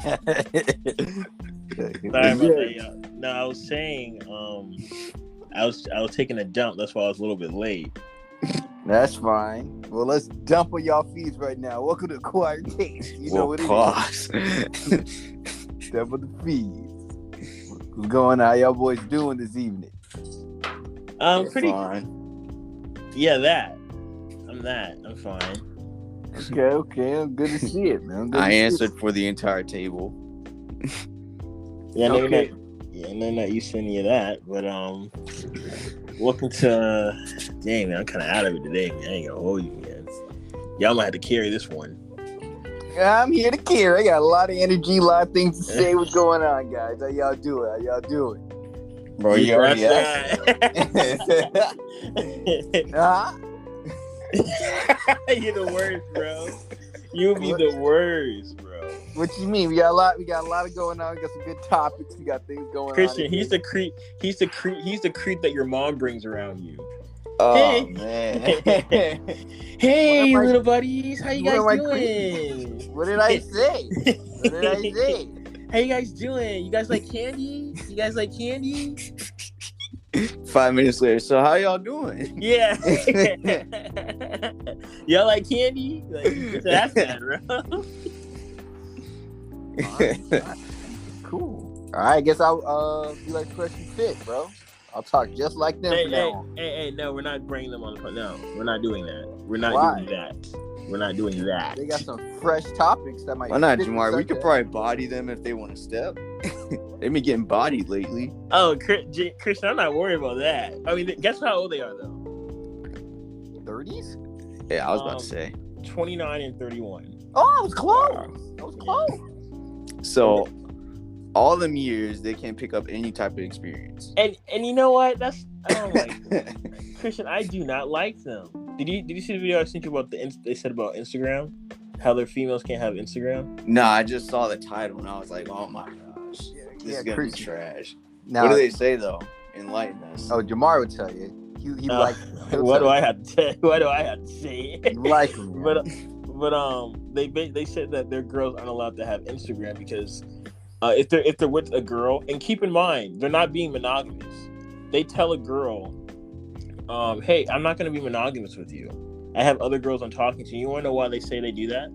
Sorry about that, y'all. No, I was saying, I was taking a dump. That's why I was a little bit late. That's fine. Well, let's dump on y'all feeds right now. Welcome to Acquired Taste. You know what it pause. is. Dump on the feeds. What's going on? How y'all boys doing this evening? Pretty fine. Yeah, I'm fine. Okay. I'm good to see it, man. I answered for the entire table. Yeah, no, Okay. you're not used to any of that. But welcome to. Dang, man, I'm kind of out of it today, man. I ain't gonna hold you, man. Y'all might have to carry this one. I'm here to carry. I got a lot of energy, a lot of things to say. What's going on, guys? How y'all doing? Bro, you already asked. Huh? You're the worst, bro. You be the worst, bro. What you mean? We got a lot going on. We got some good topics. We got things going Christian, on. he's the creep that your mom brings around you. Oh, Hey. man. Hey, little buddies, how you guys doing? What did I say? How you guys doing? You guys like candy? 5 minutes later. So how y'all doing? Yeah. Y'all like candy? Like, that's that, bro. Cool. All right, I guess I'll be like fresh and fit, bro. I'll talk just like them from now on. Hey, no, we're not bringing them on the phone. No, we're not doing that. We're not Why? doing that. We're not doing that. They got some fresh topics that might. Why not, fit Jamar? We such could a- probably body them if they want to step. They've been getting bodied lately. Oh, Christian, I'm not worried about that. I mean, guess how old they are, though? 30s? Yeah, I was about to say. 29 and 31. Oh, I was close. So, all them years, they can't pick up any type of experience. And you know what? I don't like them. Christian, I do not like them. Did you see the video I sent you about they said about Instagram? How their females can't have Instagram? No, I just saw the title and I was like, oh my gosh. This is going to be Christian. trash. Now, What do they say, though? Enlighten us. Oh, Jamar would tell you. He likes them. What do I have to say? What do I have to say? You like them. But they said that their girls aren't allowed to have Instagram because if they're with a girl, and keep in mind they're not being monogamous. They tell a girl, hey, I'm not going to be monogamous with you. I have other girls I'm talking to. You want to know why they say they do that?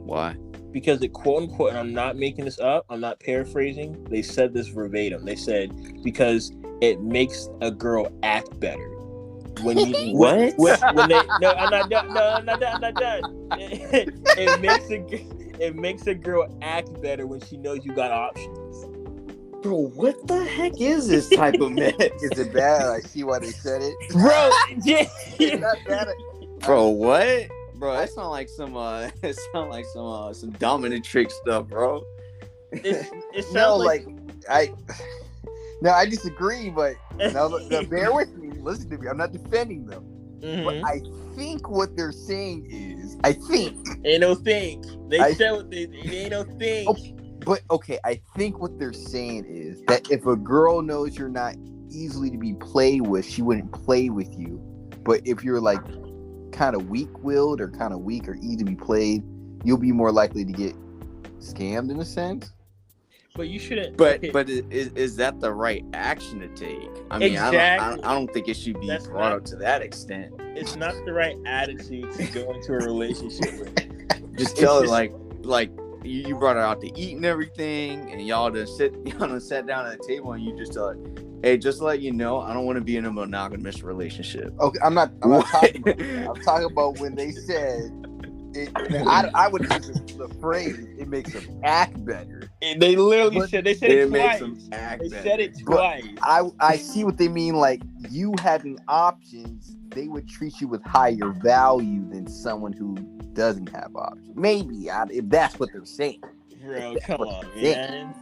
Why? Because it, quote unquote, and I'm not making this up, I'm not paraphrasing, they said this verbatim. They said because it makes a girl act better. When you What? when they no, I'm not done. It makes a girl act better when she knows you got options. Bro, what the heck is this type of mess? Is it bad? I see why they said it. Bro, It's not bad. Bro, what? Bro, that sound like some some dominatrix stuff, bro. it sounds No, like I disagree, but no, bear with me. Listen to me. I'm not defending them, but I think what they're saying is, ain't no think. They said what they ain't no think. But okay, I think what they're saying is that if a girl knows you're not easily to be played with, she wouldn't play with you. But if you're like kind of weak-willed or kind of weak or easy to be played, you'll be more likely to get scammed in a sense. But you shouldn't. But okay. is that the right action to take? I mean, Exactly. I don't think it should be brought up to that extent. It's not the right attitude to go into a relationship with. Just tell her like you brought her out to eat and everything, and y'all just sat down at the table, and you just tell her, hey, just to let you know, I don't want to be in a monogamous relationship. Okay, I'm not talking about that. I'm talking about when they said it. I would use the phrase, it makes them act better. They literally said it It twice. makes them act They better. said it twice. I see what they mean. Like, you having options, they would treat you with higher value than someone who doesn't have options. Maybe, if that's what they're saying. Bro, come on, man.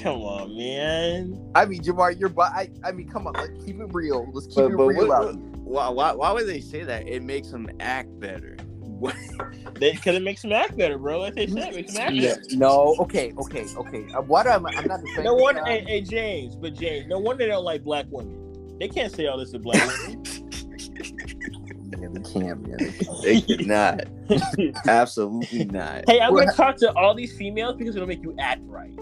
Come on, man. I mean, Jamar, I mean, come on, let's keep it real. Let's keep it real out here. Why would they say that? It makes them act better. Because it makes them act better, bro. Like they said, it makes them act better. No, okay. What I'm not defending. No wonder, hey, James, no wonder they don't like black women. They can't say all this to black women. Yeah, they can't, man. They could not. Absolutely not. Hey, I'm gonna talk to all these females because it'll make you act right.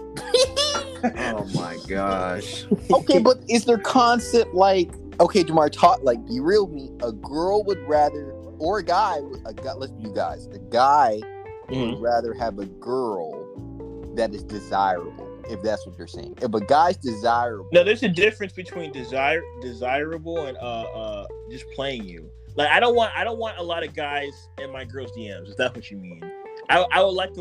Oh my gosh. Okay, but is there concept like, okay, Jamar, talk like, be real with me. A girl would rather, or a guy, let's be guys. A guy would rather have a girl that is desirable, if that's what you're saying. If a guy's desirable, no, there's a difference between desirable and just playing you. Like I don't want a lot of guys in my girls' DMs. Is that what you mean? I would like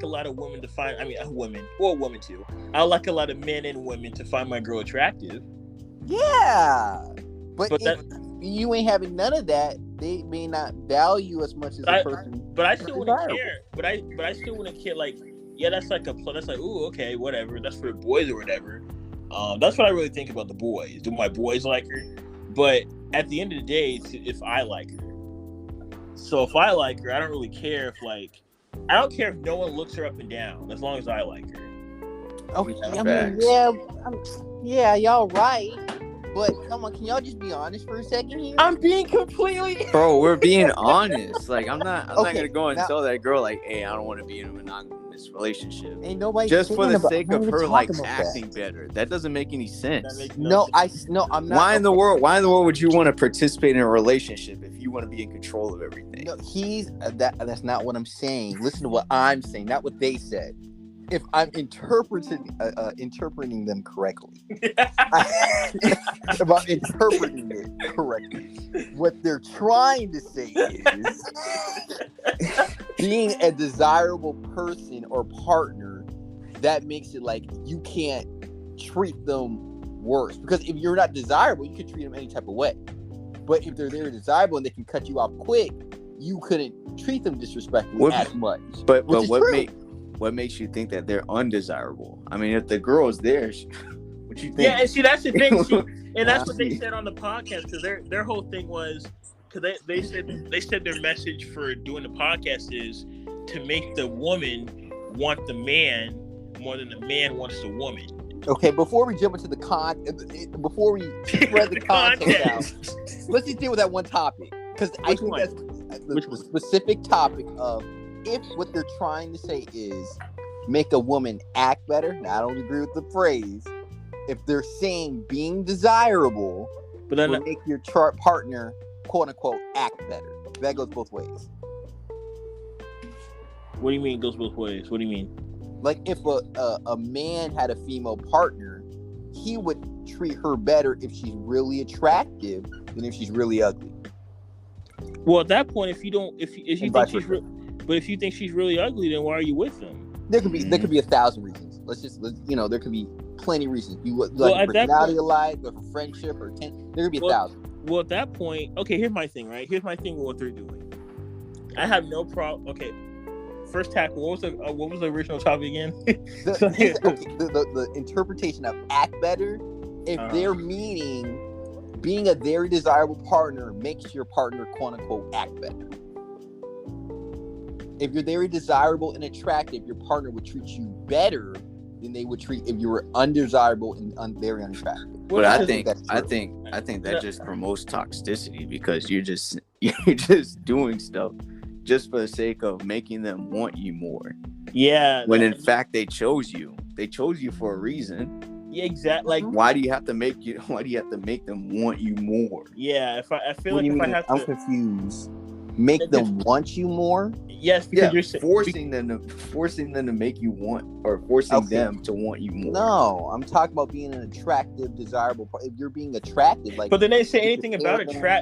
a lot of women to find. I mean, women or women too. I would like a lot of men and women to find my girl attractive. Yeah, but if you ain't having none of that, they may not value as much as a person. But I still wouldn't care. But I still wouldn't care. Like, yeah, that's like that's like, ooh, okay, whatever. That's for the boys or whatever. That's what I really think about the boys. Do my boys like her? But at the end of the day, it's if I like her. So if I like her, I don't really care if I don't care if no one looks her up and down, as long as I like her. Okay, I mean, yeah, y'all right. But come on, can y'all just be honest for a second here? I'm being completely... Bro, we're being honest. Like, I'm not gonna go and tell that girl, like, hey, I don't want to be in a monogamous relationship. Ain't nobody just for the sake of her, like, acting better. That doesn't make any sense. I'm not. Why in the world would you want to participate in a relationship if you want to be in control of everything? No, that's not what I'm saying. Listen to what I'm saying, not what they said. If I'm interpreting them correctly, if I'm interpreting it correctly, what they're trying to say is being a desirable person or partner, that makes it like you can't treat them worse. Because if you're not desirable, you can treat them any type of way. But if they're very desirable and they can cut you off quick, you couldn't treat them disrespectfully as much. But what makes you think that they're undesirable? I mean, if the girl is there, what you think? Yeah, and see, that's the thing. And that's what they said on the podcast, because their whole thing was, because they said their message for doing the podcast is to make the woman want the man more than the man wants the woman. Okay, before we jump into before we spread the context out, let's just deal with that one topic, because I think that's the specific topic of, if what they're trying to say is make a woman act better. Now, I don't agree with the phrase. If they're saying being desirable, but then will make your partner, quote unquote, act better. That goes both ways. What do you mean it goes both ways? What do you mean? Like, if a man had a female partner, he would treat her better if she's really attractive than if she's really ugly. Well, at that point, if you think she's really ugly, then why are you with them? There could be 1,000 reasons. There could be plenty of reasons. You like personality alike, or for friendship, or there could be 1,000. Well, at that point, okay. Here's my thing, right? Here's my thing with what they're doing. I have no problem. Okay, first tackle. What was the original topic again? The interpretation of act better. If they're meaning being a very desirable partner makes your partner, quote unquote, act better. If you're very desirable and attractive, your partner would treat you better than they would treat if you were undesirable and very unattractive. But I think that just promotes toxicity, because you're just doing stuff just for the sake of making them want you more. Yeah. When in fact they chose you. They chose you for a reason. Yeah, exactly. Like, why do you have to make them want you more? Yeah, I'm confused. Make them want you more? Yes, because you're forcing them to make you want, or forcing them to want you more. No, I'm talking about being an attractive, desirable. If you're being attractive, like. But they didn't say anything about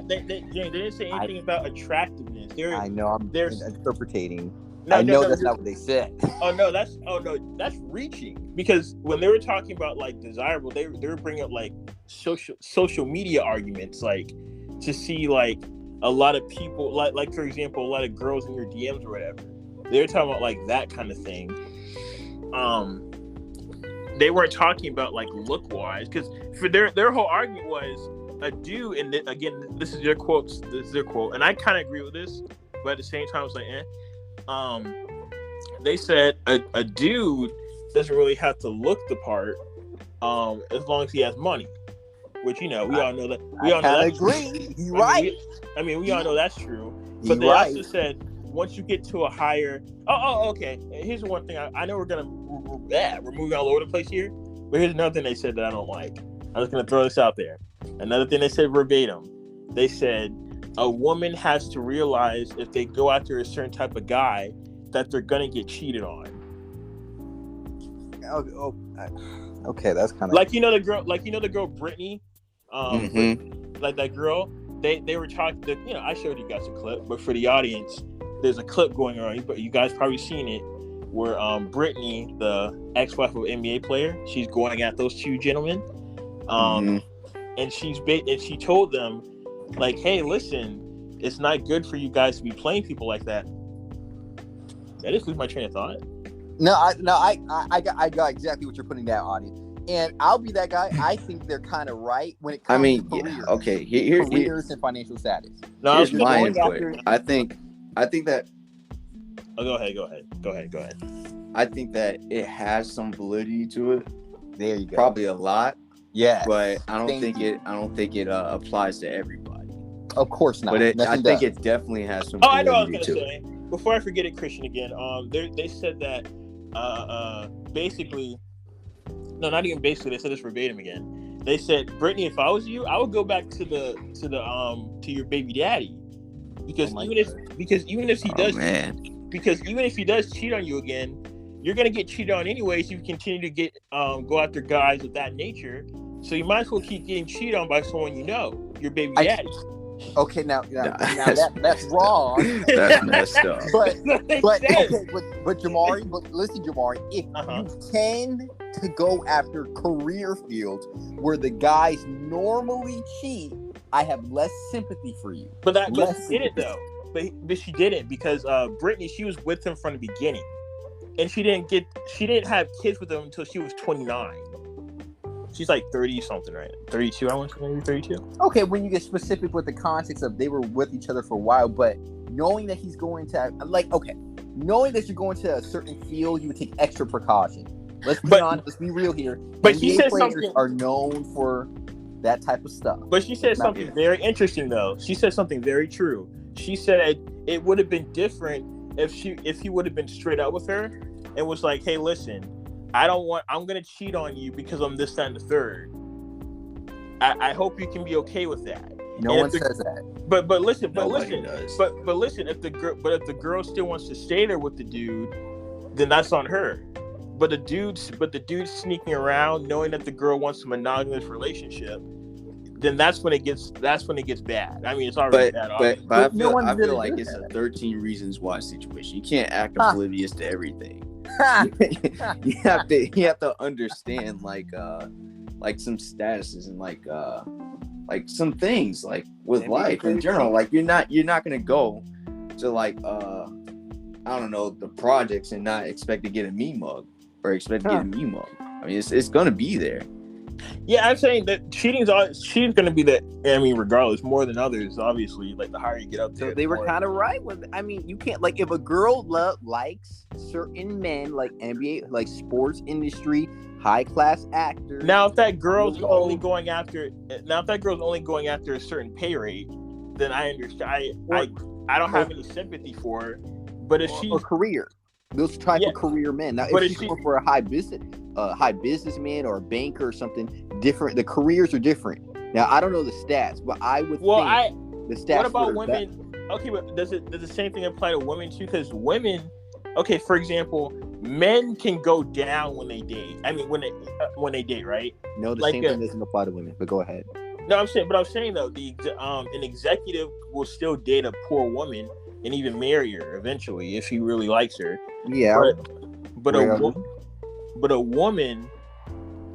They didn't say anything about attractiveness. I know. I'm interpreting. No, that's not what they said. That's reaching, because when they were talking about like desirable, they were bringing up like social media arguments, like to see like a lot of people, like for example, a lot of girls in your DMs or whatever. They were talking about like that kind of thing. They weren't talking about like look wise, because for their whole argument was a dude, and again, this is their quote, and I kind of agree with this, but at the same time, it's like, they said a dude doesn't really have to look the part, as long as he has money. which we all know that. I We all know that's agree. You're right. We all know that's true. You're But they right. also said once you get to a higher. Okay. Here's one thing. I know we're moving all over the place here, but here's another thing they said that I don't like. I'm just gonna throw this out there. Another thing they said verbatim. They said a woman has to realize if they go after a certain type of guy that they're gonna get cheated on. Okay, that's kind of like the girl Brittany, like that girl. They were talking. I showed you guys a clip, but for the audience, there's a clip going on. But you guys probably seen it, where Brittany, the ex-wife of an NBA player, she's going at those two gentlemen, and she told them, like, hey, listen, it's not good for you guys to be playing people like that. Did I just lose my train of thought? No, I got exactly what you're putting down, audience. And I'll be that guy. I think they're kind of right when it comes to careers. Okay. Careers and financial status. No, here's my input. I think that. Oh, go ahead. I think that it has some validity to it. There you go. Probably a lot. Yeah. But I don't think it applies to everybody. Of course not. But I think it definitely has some. I know what I was validity gonna to say. Before I forget it, Christian, again. They said that basically. No, not even basically. They said this verbatim again. They said, Brittany, if I was you, I would go back to your baby daddy, because even if he does cheat on you again, you're gonna get cheated on anyways. You continue to get go after guys of that nature, so you might as well keep getting cheated on by someone your baby daddy. Okay, now that's wrong. That's messed up. But Jamari, but listen, Jamari, if you tend to go after career fields where the guys normally cheat, I have less sympathy for you. But she didn't though. But she didn't, because Brittany, she was with him from the beginning, and she didn't have kids with him until she was 29. She's like 30 something, right? 32, I want to say, maybe 32. Okay, when you get specific with the context of they were with each other for a while, but knowing that he's going to, knowing that you're going to a certain field, you would take extra precaution. Let's be honest, let's be real here. But NBA she said players something are known for that type of stuff. But she said something very interesting, though. She said something very true. She said it would have been different if he would have been straight up with her and was like, hey, listen, I'm going to cheat on you because I'm this, that, and the third. I hope you can be okay with that. No one says that. But listen, does. but listen, if the girl still wants to stay there with the dude, then that's on her. But the dude sneaking around, knowing that the girl wants a monogamous relationship, then that's when it gets bad. I mean, it's already bad. But I feel like it's a 13 Reasons Why situation. You can't act oblivious to everything. you have to understand like some statuses and like some things like with life in general. Like you're not gonna go to like I don't know, the projects and not expect to get a me mug or expect to get a me mug. I mean, it's gonna be there. Yeah, I'm saying that cheating's going to be regardless, more than others, obviously. Like, the higher you get up there. So they were kind of right with. I mean, you can't, like, if a girl likes certain men, like NBA, like sports industry, high class actors. Now, if that girl's only going after a certain pay rate, then I understand. I don't have any sympathy for her. But if she's a career, those try for career men. Now, if she's going for a high businessman or a banker or something different, the careers are different. Now, I don't know the stats, but I would think the stats. What about women? Okay, but does the same thing apply to women too? Because women, okay, for example, men can go down when they date. I mean, when they date, right? No, the same thing doesn't apply to women. But go ahead. No, I'm saying though, an executive will still date a poor woman and even marry her eventually if he really likes her. Yeah, but a woman,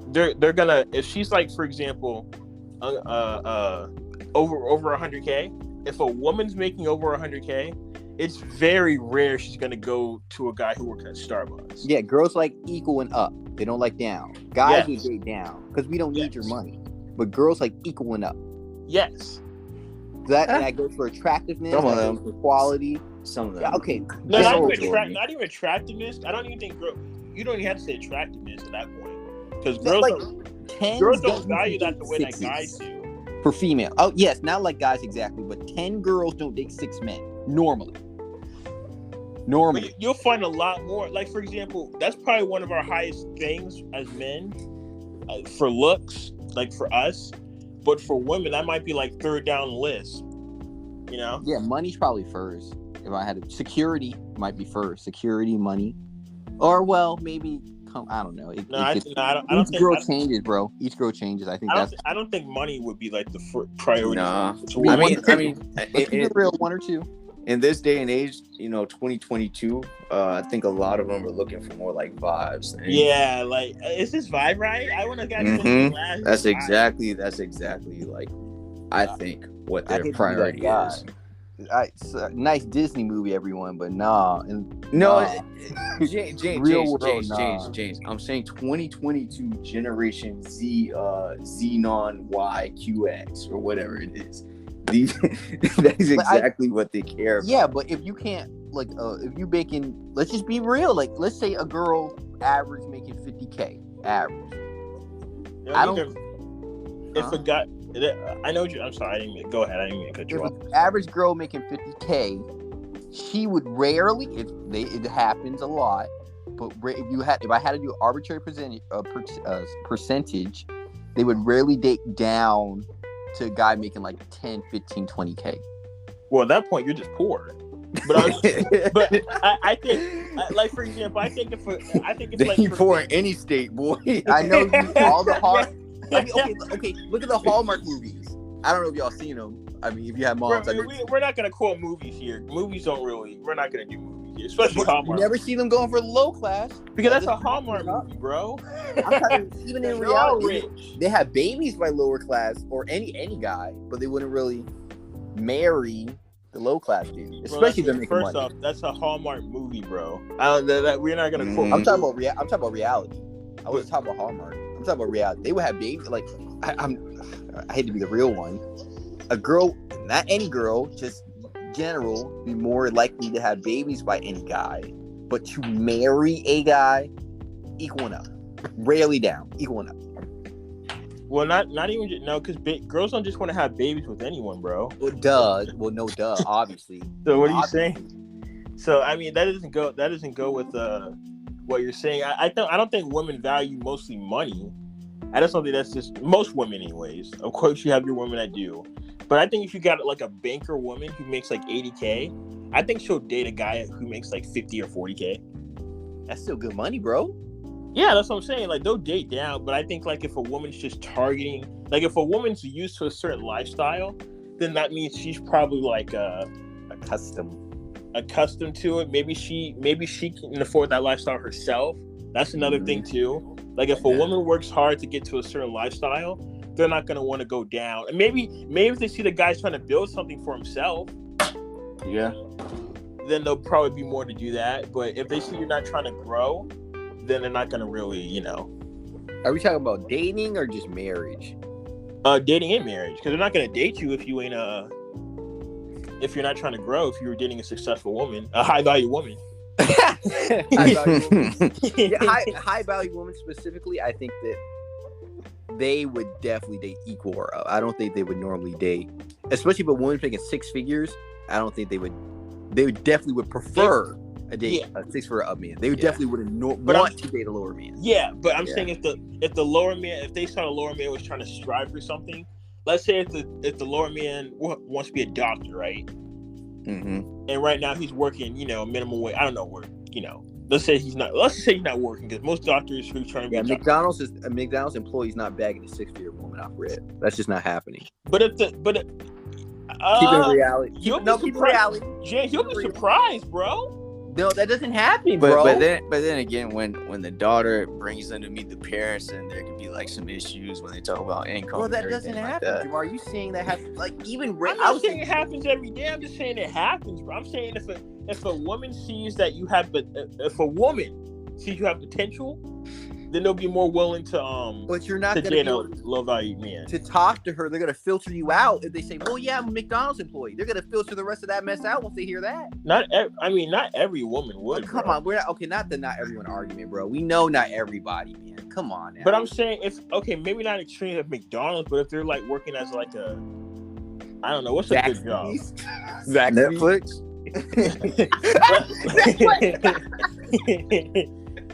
they're gonna, if she's like, for example, over 100K. If a woman's making over 100K, it's very rare she's gonna go to a guy who works at Starbucks. Yeah, girls like equal and up. They don't like down. Guys would date down because we don't need your money. But girls like equal and up. Yes. That goes for attractiveness. Some of them for quality. Some of them. Yeah, okay. No, not even attractiveness. I don't even think you don't even have to say attractiveness at that point, because girls Girls don't value that the way that guys do. For female. Oh, yes, not like guys exactly, but 10 girls don't date 6 men. Normally. You'll find a lot more. Like, for example, that's probably one of our highest things as men for looks, like for us. But for women, that might be like third down the list. You know? Yeah, money's probably first. If I had security might be first. Security, money. Or, well, maybe... I don't know. Each girl changes, bro. Each girl changes. I don't think money would be like the priority. Nah. I mean, it's real 1 or 2. In this day and age, 2022, I think a lot of them are looking for more like vibes. Yeah, like is this vibe right? I want to get That's exactly like I think what their priority is. It's a nice Disney movie, everyone, but nah. James. I'm saying 2022 Generation Z, Xenon YQX or whatever it is. That is exactly what they care about. Yeah, but if you can't, like, if you making, let's just be real. Like, let's say a girl average making $50K average. If a guy. I know you. I'm sorry. I didn't mean. Go ahead. I didn't mean to cut you off. If an average girl making $50K, she would rarely. It happens a lot, but if I had to do an arbitrary percentage, they would rarely date down to a guy making like 10, 15, 20K. Well, at that point, you're just poor. But I think, like for example, I think it's like you poor in any state, boy. I know you all the hard. I mean, okay. Look at the Hallmark movies. I don't know if y'all seen them. I mean, if you have moms, we're not gonna quote movies here. Movies don't really. We're not gonna do movies here, especially Hallmark. You never see them going for low class because that's a Hallmark movie, bro. I'm talking, even in reality, they have babies by lower class or any guy, but they wouldn't really marry the low class dude, especially if they're making money. First off, that's a Hallmark movie, bro. We're not gonna quote. I'm talking about reality. I wasn't talking about Hallmark. I'm talking about reality. They would have babies. Like, I hate to be the real one. A girl, not any girl, just general, be more likely to have babies by any guy. But to marry a guy, equaling up. Rarely down, equaling up. Well, not even because girls don't just want to have babies with anyone, bro. Well, duh. Well, no, duh. Obviously. So what are you saying? So I mean, that doesn't go with what you're saying. I don't think women value mostly money. I just don't think that's just most women, anyways. Of course, you have your women that do, but I think if you got like a banker woman who makes like $80K, I think she'll date a guy who makes like $50 or $40K. That's still good money, bro. Yeah, that's what I'm saying. Like, they'll date down, but I think like if a woman's just targeting, like if a woman's used to a certain lifestyle, then that means she's probably like accustomed to it. Maybe she can afford that lifestyle herself. That's another thing too. Like if a woman works hard to get to a certain lifestyle, they're not gonna want to go down. And maybe if they see the guy's trying to build something for himself, then they'll probably be more to do that. But if they see you're not trying to grow, then they're not gonna really, Are we talking about dating or just marriage? Dating and marriage, because they're not gonna date you if you ain't if you're not trying to grow. If you were dating a successful woman, a high value woman. High value women specifically, I think that they would definitely date equal or up. I don't think they would normally date, especially if a woman's making 6 figures. I don't think they would definitely would prefer a 6-figure up man. They would definitely wouldn't want to date a lower man. Yeah, but I'm saying if the lower man, if they saw a lower man was trying to strive for something, let's say if the lower man wants to be a doctor, right? Mm-hmm. And right now he's working, minimum wage. I don't know where, Let's say he's not working, because most doctors who trying to be McDonald's employee's not bagging a 6-figure woman off red. That's just not happening. Keep it reality. Keep reality. Jay, you'll be surprised, bro. No, that doesn't happen, bro. But then again, when the daughter brings them to meet the parents, and there could be like some issues when they talk about income. Well, that doesn't happen. Like that. Are you saying that happens? Like even I'm not saying it happens every day. I'm just saying it happens, bro. I'm saying if a woman sees that you have, if a woman sees you have potential, then they'll be more willing to But you're not to gonna date be a able low value man. to talk to her. They're gonna filter you out if they say, "Well, yeah, I'm a McDonald's employee." They're gonna filter the rest of that mess out once they hear that. Not every woman would. Come on, we're not okay. Not the not everyone argument, bro. We know not everybody, man. Come on now. But I'm saying if maybe not extreme at McDonald's, but if they're like working as like a, I don't know, what's a good job? Netflix.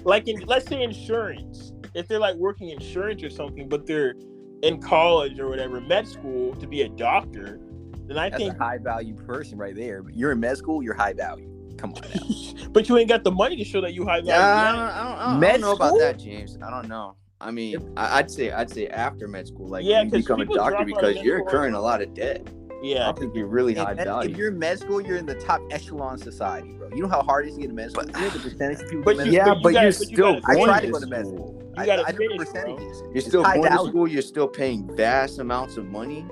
Like let's say insurance. If they're like working insurance or something, but they're in college or whatever, med school to be a doctor, then I think a high value person right there. But you're in med school, you're high value. Come on now. But you ain't got the money to show that you high value. I don't know about that, James. I don't know. I mean, I'd say after med school, like you become a doctor because you're incurring a lot of debt. Yeah, I think you're really high value. If you're in med school, you're in the top echelon society, bro. You know how hard it is to get in med school. You know the percentage of people. You're still I going tried to to go to med school. school. You gotta I know finish, the percentages. You're still going to school. You're still paying vast amounts of money.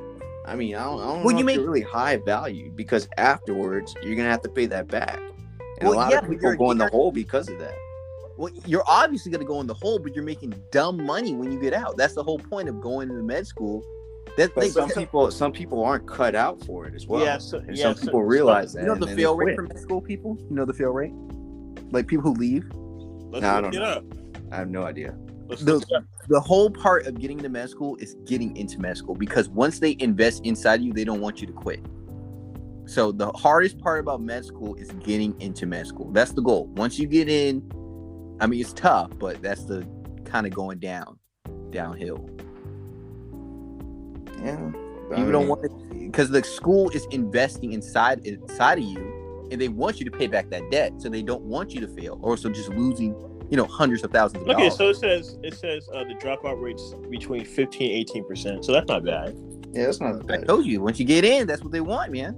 I mean, I don't know if you're really high value because afterwards you're gonna have to pay that back, and a lot of people go in the hole because of that. Well, you're obviously gonna go in the hole, but you're making dumb money when you get out. That's the whole point of going into med school. Some people aren't cut out for it as well. Yeah, some people realize that. You know the fail rate for med school people? You know the fail rate? Like people who leave? I don't know. I have no idea. The whole part of getting into med school is getting into med school because once they invest inside you, they don't want you to quit. So the hardest part about med school is getting into med school. That's the goal. Once you get in, I mean, it's tough, but that's the kind of going downhill. Yeah, you don't want it because the school is investing inside of you, and they want you to pay back that debt. So they don't want you to fail, or so just losing, hundreds of thousands of dollars. Okay, so it says the dropout rate's between 15-18%. So that's not bad. Yeah, that's not bad. I told you, once you get in, that's what they want, man.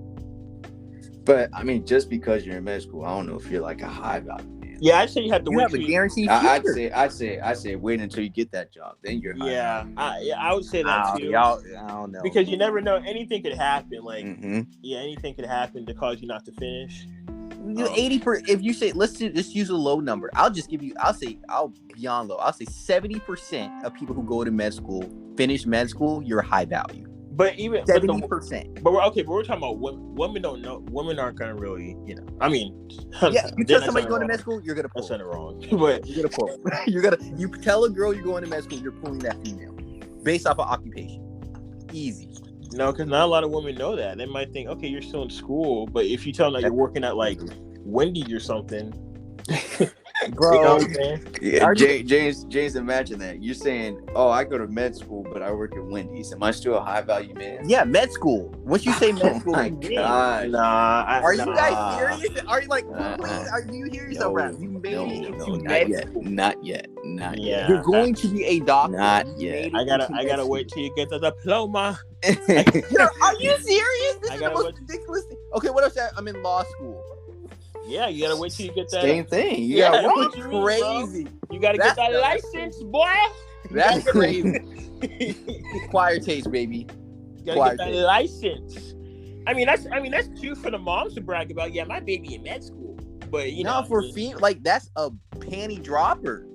But I mean, just because you're in med school, I don't know if you're like a high value. Yeah, I'd say you have to wait. Have a guaranteed future. I'd say wait until you get that job, then you're high. Yeah, I would say that too. I don't know, because you never know. Anything could happen. Like, anything could happen to cause you not to finish. 80%. If you say let's use a low number, I'll beyond low. I'll say 70% of people who go to med school finish med school. You're high value. But even 70%. But we're talking about women. Women don't know. Women aren't gonna really, I mean, yeah. You tell somebody going to med school, you're gonna pull. That's not wrong. But you're gonna pull. You tell a girl you're going to med school, you're pulling that female based off of occupation. Easy. No, because not a lot of women know that. They might think, okay, you're still in school, but if you tell them that you're working at like Wendy's or something, bro. You know what I'm saying? Yeah, James, imagine that. You're saying, oh, I go to med school, but I work at Wendy's. Am I still a high value man? Yeah, med school. Once you say med school, my God. Are you guys serious? Are you like, do you hear yourself rap? You made it into med school. Not yet. You're going to be a doctor. Not yet. I gotta wait till you get the diploma. Are you serious? This is the most ridiculous thing. Okay, what else? I'm in law school. Yeah, you gotta wait till you get that. Same thing. That's crazy. You gotta get that license, boy. That's crazy. Acquired taste, baby. You gotta get that license. I mean, that's cute for the moms to brag about. Yeah, my baby in med school. But for that's a panty dropper.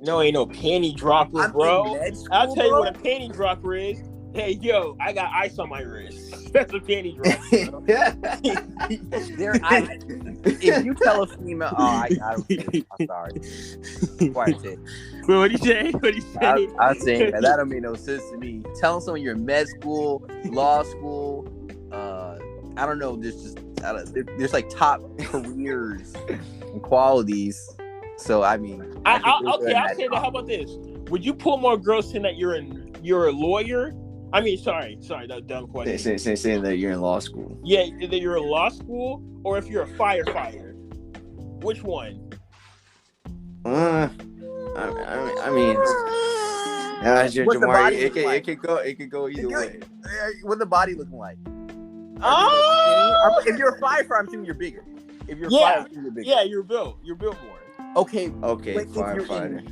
No, ain't no panty dropper, bro. I'll tell you what a panty dropper is. Hey, yo, I got ice on my wrist. That's a panty dropper. If you tell a female, I'm sorry. Quiet tape. But what do you say? I'm saying that don't make no sense to me. Telling someone you're in med school, law school, I don't know. There's like top careers and qualities. So I mean, I'll say that. How about this? Would you pull more girls saying that you're a lawyer? I mean, sorry, that dumb question. Saying that you're in law school. Yeah, that you're in law school, or if you're a firefighter. Which one? I mean, Jamari, it could go either way. What the body looking like? Oh! If you're a firefighter, I'm assuming you're bigger. If you're a firefighter, you're bigger. Yeah, you're built more. Okay, firefighter.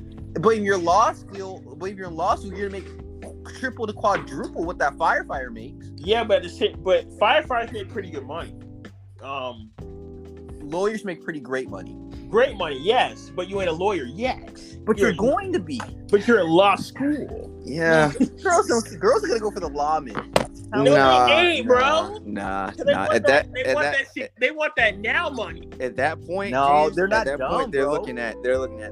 But if you're in law school, you're gonna make triple to quadruple what that firefighter makes. Yeah, but firefighters make pretty good money. lawyers make pretty great money. Great money, yes, but you ain't a lawyer yet. But you're going to be. But you're in law school. Yeah. Girls are gonna go for the lawman. No, they ain't, bro. Nah. They want that now money. At that point, no, James, they're not at that dumb, point, they're bro. looking at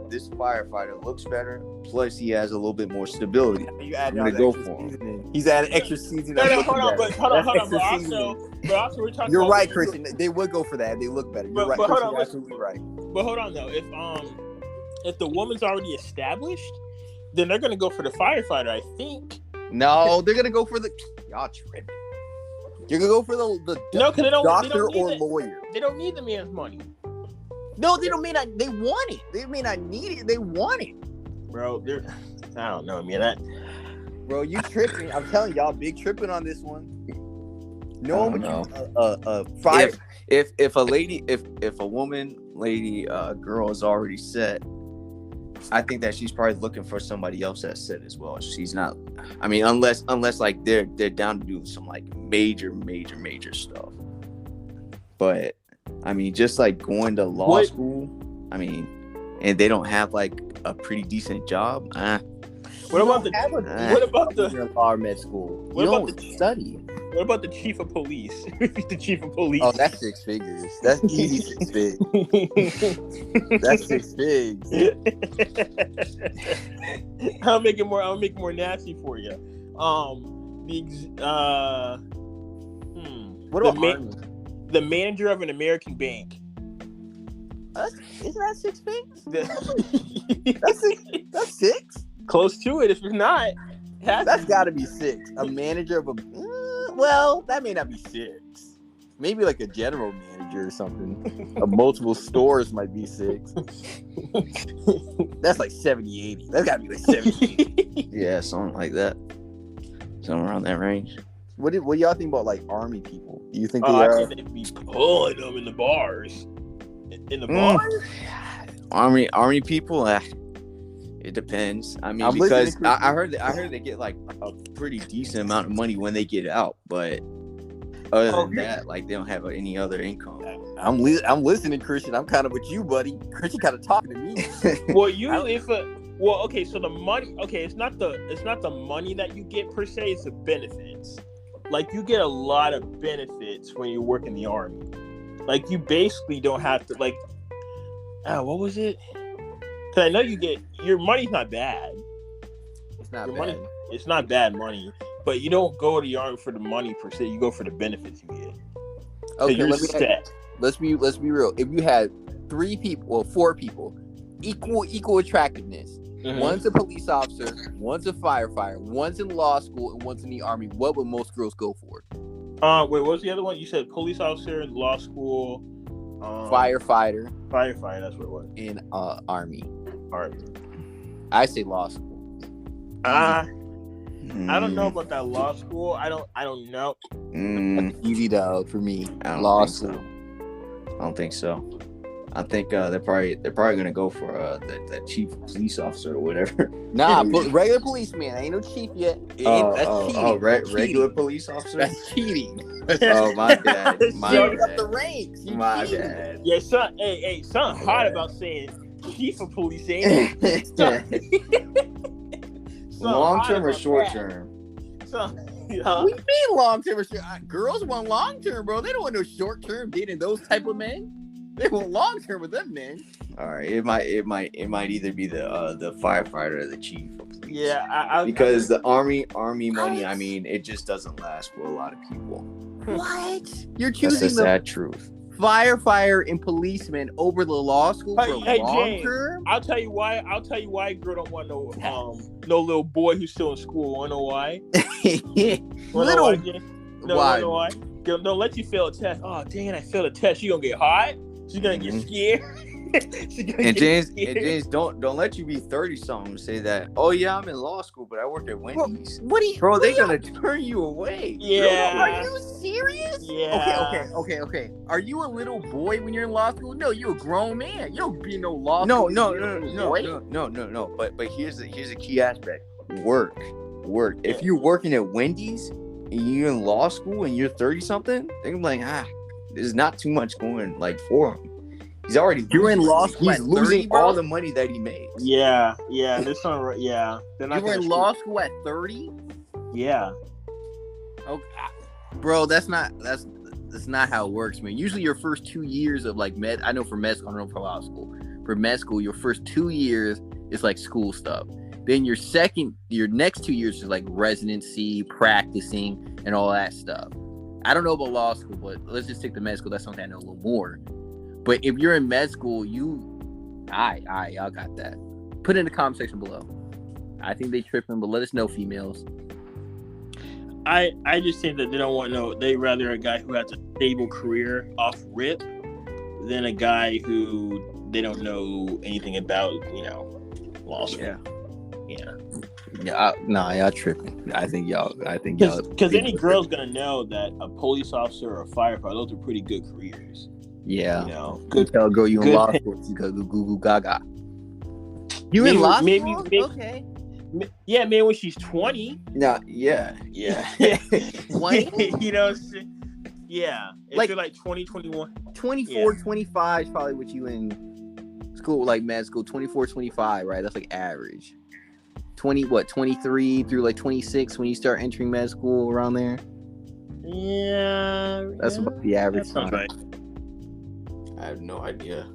this firefighter looks better. Plus, he has a little bit more stability. You add I'm gonna go for him. He's adding extra season. No, hold on, but also, we're talking. You're right, Christian. They would go for that. They look better. You're right. But hold Christian, on, absolutely right. But hold on though, if the woman's already established, then they're gonna go for the firefighter, I think. No, they're gonna go for the y'all tripping. You're gonna go for the no, because doctor or lawyer. They don't need the man's money. No, they don't mean that they want it. They may not need it. They want it, bro. I don't know, man. Bro, you tripping? I'm telling y'all, big tripping on this one. No one would fire. If a woman, lady, girl is already set, I think that she's probably looking for somebody else that's set as well. She's not. I mean, unless like they're down to do some like major stuff. But I mean, just like going to law school. I mean, and they don't have like a pretty decent job. What about the law med school? What you about don't the study? What about the chief of police? The chief of police. Oh, that's 6 figures. That's easy 6 figures. That's 6 figures. I'll make it more nasty for you. The manager of an American bank. Isn't that 6 figures? That's 6. Close to it. If it's not, that's got to be 6. A manager of a well, that may not be 6. Maybe like a general manager or something. Of multiple stores might be 6. That's like 70, 80. That's got to be like 70, 80. Yeah, something like that. Something around that range. What do y'all think about like army people? Do you think I think they'd be pulling them in the bars? In the bars? Army people? It depends. I mean, because I heard they get like a pretty decent amount of money when they get out, but other than that, like they don't have any other income. I'm listening, Christian. I'm kind of with you, buddy. Christian kind of talking to me. So the money. Okay, it's not the money that you get per se. It's the benefits. Like you get a lot of benefits when you work in the army. Like you basically don't have to like. What was it? Because I know your money's not bad. It's not your bad. Money, it's not bad money, but you don't go to the army for the money per se. You go for the benefits you get. Okay, let's be real. If you had 4 people, equal attractiveness. Mm-hmm. One's a police officer, one's a firefighter, one's in law school, and one's in the army. What would most girls go for? Wait, what was the other one? You said police officer, law school, firefighter. Firefighter, that's what it was. In army. Army. I say law school. I don't know about that law school. I don't know. Easy dog for me. Law school. I don't think so. I think they're probably gonna go for the chief police officer or whatever. Nah, regular policeman. Ain't no chief yet. That's cheating. Regular police officer. That's cheating. Oh my bad. Up the ranks. My bad. Yeah, son. Hey, something hot about saying chief of police, ain't it? Long term or short term? What do you mean long term or short? Girls want long term, bro. They don't want no short term dating those type of men. They want long term with them men. All right, it might either be the firefighter or the chief of police. Yeah, because the army money, I mean, it just doesn't last for a lot of people. What? You're choosing That's the sad truth. Firefighter and policeman over the law school for long term? I'll tell you why a girl don't want no little boy who's still in school. Wanna know why? Wanna know why? Don't let you fail a test. Oh dang, I failed a test. You gonna get hot? She's gonna get scared. James, don't let you be 30 something and say that. Oh yeah, I'm in law school, but I work at Wendy's. Bro, they're gonna turn you away. Yeah. Are you serious? Yeah. Okay. Are you a little boy when you're in law school? No, you're a grown man. You don't be no law school. No. But here's the key aspect. Work. If you're working at Wendy's and you're in law school and you're 30 something, they're like, there's not too much going like for them. He's already You're in law school He's at losing 30, bro? all the money that he makes. Yeah. This one. Yeah, they're not. You were in gonna law school at 30? Yeah. Oh, bro, that's not how it works, man. Usually, your first 2 years of like med. I know for med school, I don't know for law school. For med school, your first 2 years is like school stuff. Then your next 2 years is like residency, practicing, and all that stuff. I don't know about law school, but let's just stick to med school. That's something I know a little more. But if you're in med school, y'all got that. Put it in the comment section below. I think they tripping, but let us know, females. I just think that they don't want they rather a guy who has a stable career off rip than a guy who they don't know anything about, law school. Yeah, y'all tripping. I think y'all. Because any girl's gonna know that a police officer or a firefighter, those are pretty good careers. Yeah, good. Tell a girl you in law school. You go goo goo gaga. You in law school? Maybe, okay. Yeah, man. When she's 20. No, yeah. 20? Yeah. If like, you're like 20, 21. 24, 25 is probably what you in school, like med school. 24, 25, right? That's like average. 23 through like 26 when you start entering med school, around there? Yeah. That's about the average time. Right. I have no idea.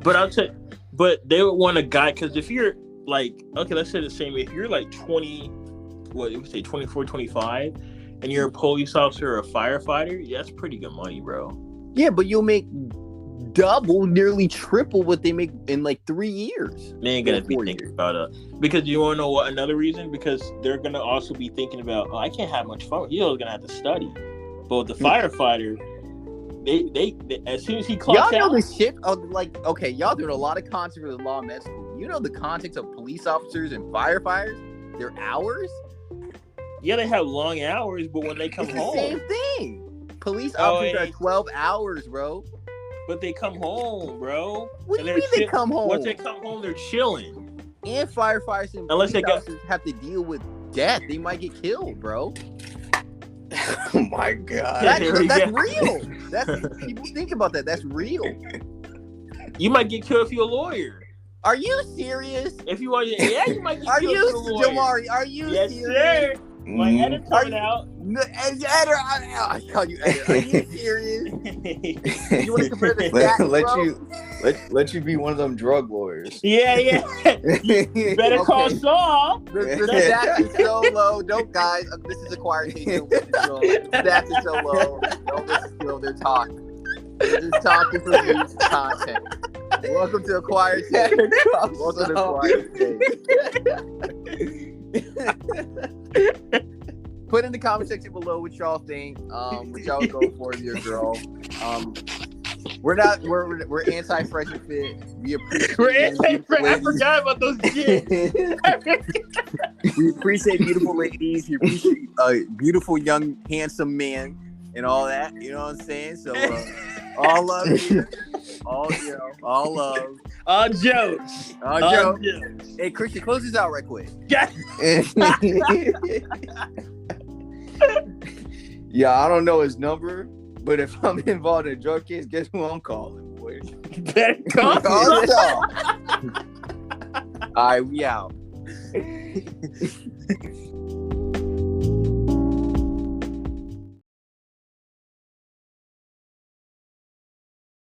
But I'll tell you, but they would want a guy, because if you're like, okay, let's say the same. If you're like 24, 25, and you're a police officer or a firefighter, that's pretty good money, bro. Yeah, but you'll make double, nearly triple what they make in like 3 years. They ain't gonna be thinking about it. Because you want to know what another reason? Because they're gonna also be thinking about, I can't have much fun. You're gonna have to study. But with the firefighter, they as soon as he clocks out, y'all know the shit of like, okay, y'all doing a lot of content for the law med school. You know the context of police officers and firefighters, their hours. Yeah, they have long hours, but when they come home, the same thing. Police officers are 12 hours, bro. But they come home, bro. What do you mean they come home? Once they come home, they're chilling. And firefighters and police officers have to deal with death. They might get killed, bro. Oh my god. That's real. People think about that. That's real. You might get killed if you're a lawyer. Are you serious? If you want, you might get killed. Are you, Jamari? Are you serious? Sir. My editor coming out. Editor, I call you editor. Are you serious? You want to compare the stats, let you be one of them drug lawyers. Yeah. Better call Saul. The stats is so low. Don't, guys. This is acquired taste. The stats is so low. Don't listen to them. They're talking. They're just talking for views and content. Welcome to acquired taste. Welcome to acquired taste. Put in the comment section below what y'all think. What y'all would go for if you're a girl. We're anti-fresh and fit. We're anti-fresh. I forgot about those kids. We appreciate beautiful ladies. We appreciate beautiful young handsome men and all that. You know what I'm saying? So all love here. All love. All jokes. All jokes. Hey, Christian, close this out right quick. Yeah, I don't know his number, but if I'm involved in a drug case, guess who I'm calling, boy? Better call. All right, we out.